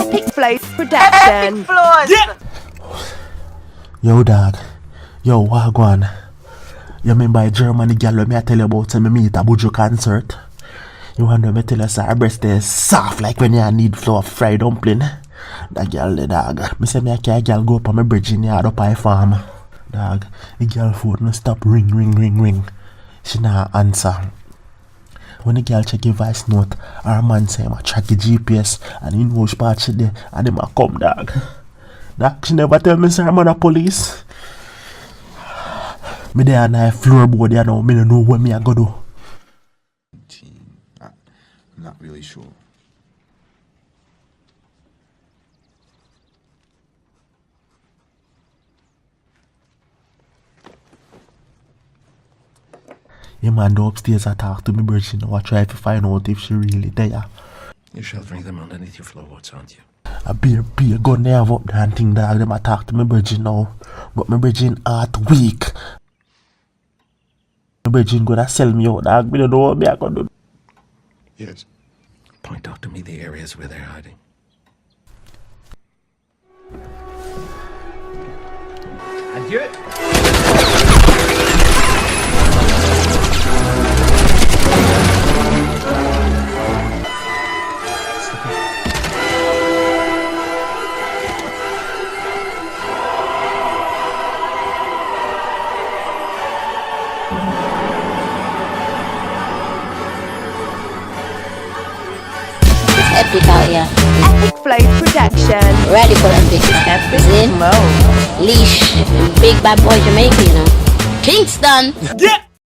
Epicflows production. Epicflows! Yeah! Yo, dog. Yo, wagwan. You remember Germany girl when me I tell you about me meet a Buju concert? You wonder me tell you say her breast is soft like when you need flour of fried dumpling. That girl the dog. Me say me a girl go up on my bregin yard up my farm. Dog, the girl phone no stop ring. She not answer. When the girl check your voice note, her man say I track the GPS and he know which part she there and him a come dog. Dog, she never tell me say I'm on the police. Me there on a floorboard there now, me don't know what me I go do. I'm not really sure. Yeah, man, go upstairs and talk to me, Virgin. I try to find out if she really there. You're sheltering them underneath your floorboards, aren't you? A beer gun there have up there and thing dog. Them a talk to me, Virgin now. But my Virgin heart weak. My Virgin gonna sell me out, dog. Me don't know what me I gonna do. Yes. Point out to me the areas where they're hiding. Adieu. Radekal, yeah. Epicflows production. Radekal and Big Epicflows. Leash, big bad boy Jamaican, you know. Kingston! Yeah!